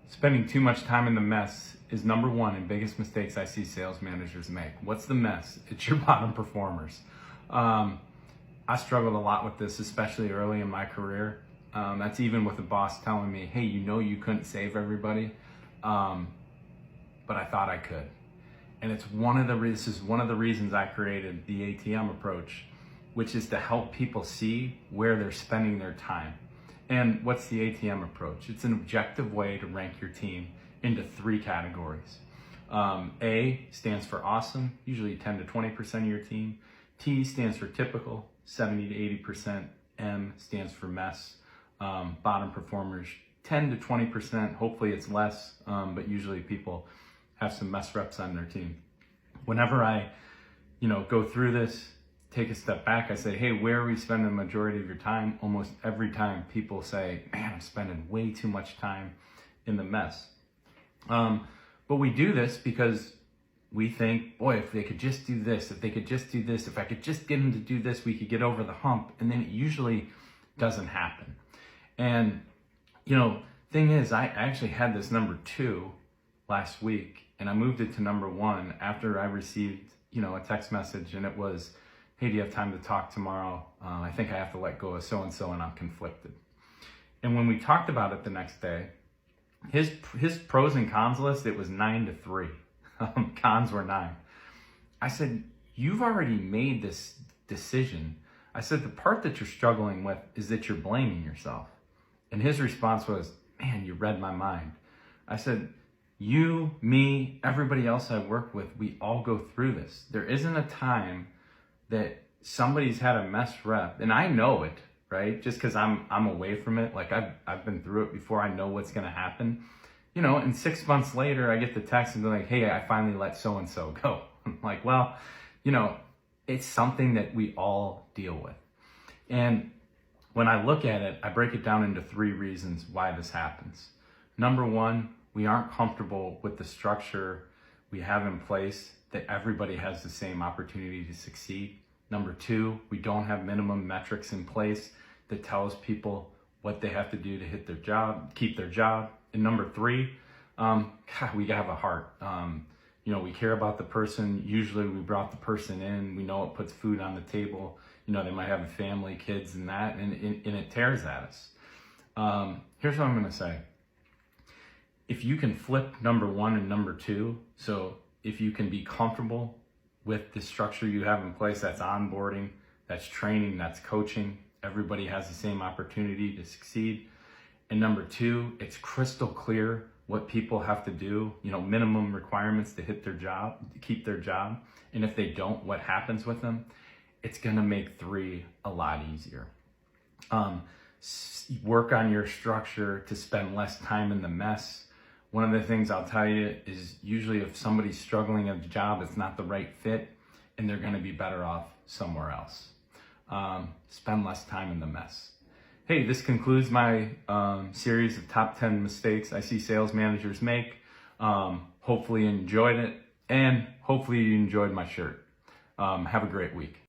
Spending too much time in the mess is number one and biggest mistakes I see sales managers make. What's the mess? It's your bottom performers. I struggled a lot with this, especially early in my career. That's even with a boss telling me, hey, you know you couldn't save everybody, but I thought I could. And this is one of the reasons I created the ATM approach, which is to help people see where they're spending their time. And what's the ATM approach? It's an objective way to rank your team into three categories. A stands for awesome, usually 10 to 20% of your team. T stands for typical, 70 to 80%. M stands for mess, bottom performers, 10 to 20%. Hopefully it's less, but usually people have some mess reps on their team. Whenever I, go through this, take a step back, I say, hey, where are we spending the majority of your time? Almost every time people say, man, I'm spending way too much time in the mess. But we do this because we think, boy, if they could just do this, if they could just do this, if I could just get them to do this, we could get over the hump. And then it usually doesn't happen. And, thing is, I actually had this number 2 last week, and I moved it to number 1 after I received, a text message, and it was, hey, do you have time to talk tomorrow? I think I have to let go of so-and-so and I'm conflicted. And when we talked about it the next day, his pros and cons list, it was 9 to 3. Cons were 9. I said, you've already made this decision. I said, the part that you're struggling with is that you're blaming yourself. And his response was, man, you read my mind. I said, you, me, everybody else I work with, we all go through this. There isn't a time that somebody's had a mess rep, and I know it, right? Just because I'm away from it, like I've been through it before. I know what's gonna happen, and 6 months later, I get the text and they're like, hey, I finally let so and so go. I'm like, well, it's something that we all deal with. And when I look at it, I break it down into 3 reasons why this happens. Number 1, we aren't comfortable with the structure we have in place that everybody has the same opportunity to succeed. Number 2, we don't have minimum metrics in place that tells people what they have to do to hit their job, keep their job. And number 3, we have a heart. We care about the person. Usually we brought the person in. We know it puts food on the table. They might have a family, kids, and that, and it tears at us. Here's what I'm gonna say. If you can flip number 1 and number 2, so if you can be comfortable with the structure you have in place, that's onboarding, that's training, that's coaching, everybody has the same opportunity to succeed. And number 2, it's crystal clear what people have to do, minimum requirements to hit their job, to keep their job. And if they don't, what happens with them? It's gonna make 3 a lot easier. Work on your structure to spend less time in the mess. One of the things I'll tell you is usually if somebody's struggling at a job, it's not the right fit, and they're gonna be better off somewhere else. Spend less time in the mess. Hey, this concludes my series of top 10 mistakes I see sales managers make. Hopefully you enjoyed it, and hopefully you enjoyed my shirt. Have a great week.